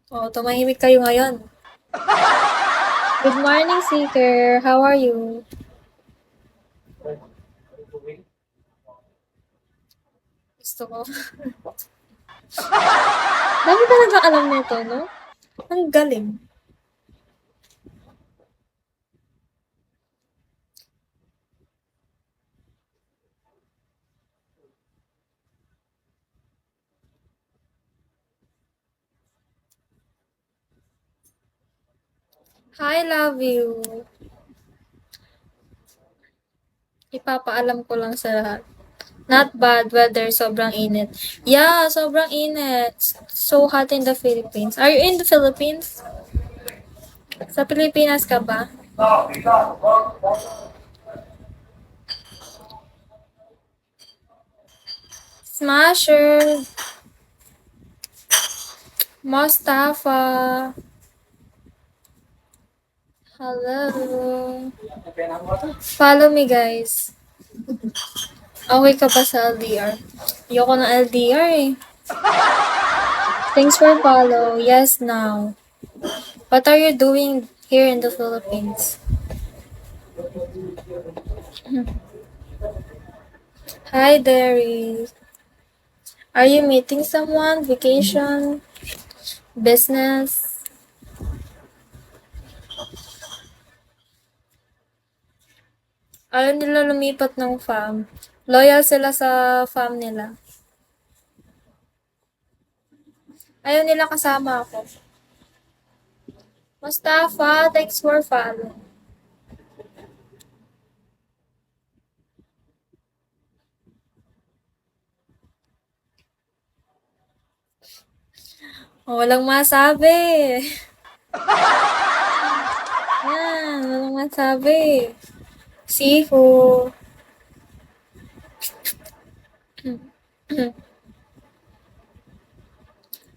Oh, tumahimik kayo ngayon. Good morning, Seeker. How are you? Gusto ko. Dami talaga alam nito, no? Ang galing. Hi, love you. Ipapaalam ko lang sa lahat. Not bad weather, sobrang init. Yeah, sobrang init. So hot in the Philippines. Are you in the Philippines? Sa Pilipinas ka ba? Smasher, Mustafa. Hello. Follow me, guys. Okay ka ba sa LDR? Ayoko ng LDR eh. Thanks for follow. Yes, now. What are you doing here in the Philippines? Hi, Derry. Are you meeting someone? Vacation? Business? Ayaw nila lumipat ng farm. Loyal sila sa farm nila. Ayaw nila kasama ako. Mustafa, thanks for follow. Oh, walang masabi. Yan, walang masabi. Sifu.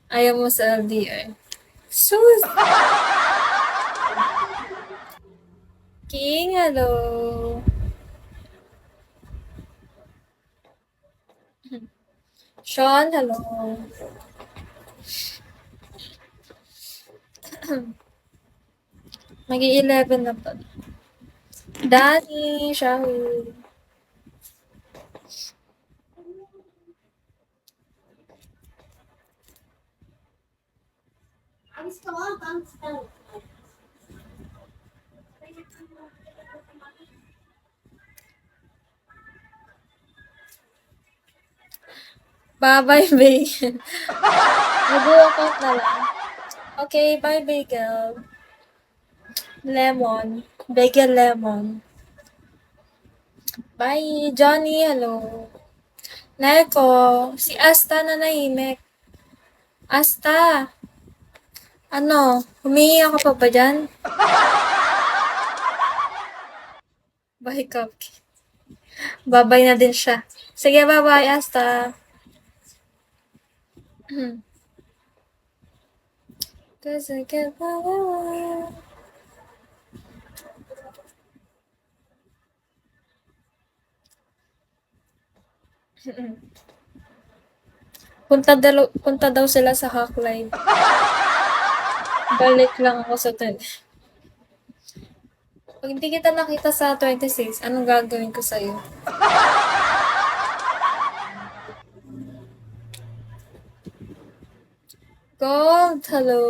Ayaw mo sa LDR. Sus! King, hello. Sean, hello. Magi-11 na pa. Danny, Shahul. Bye-bye, Bagel. Mag-walkout na lang. Okay, bye, Bagel. Lemon. Bagel lemon. Bye, Johnny, hello. Neko, si Asta na nahimik. Asta, ano, humingi ka pa ba dyan? Bye, Cupcake. Babay na din siya. Sige, bye-bye, Asta. Cause I get what I want. Punta daw sila sa Hack Live. Balik lang ako sa 10. Pag hindi kita nakita sa 26, anong gagawin ko sa'yo? Gold, hello.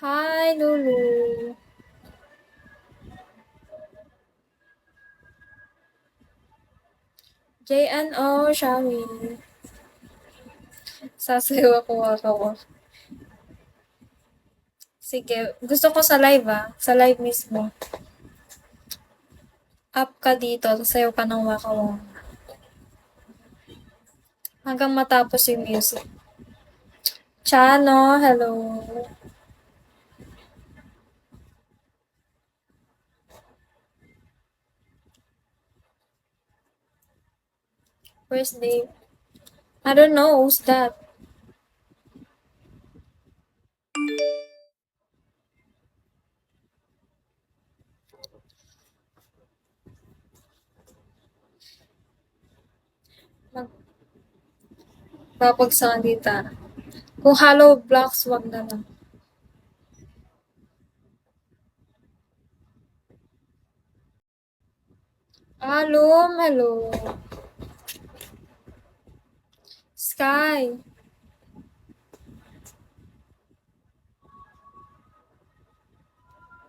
Hi, Lulu. JNO, Shami. Sasayaw ako, ako. Sige, gusto ko sa live sa live mismo. Up ka dito, sayaw ka ng waka. Hanggang matapos yung music. Chano, hello. First day. I don't know, who's that? Babagsakan kita. Kung hollow blocks, wag na lang. Hello, hello. Sky.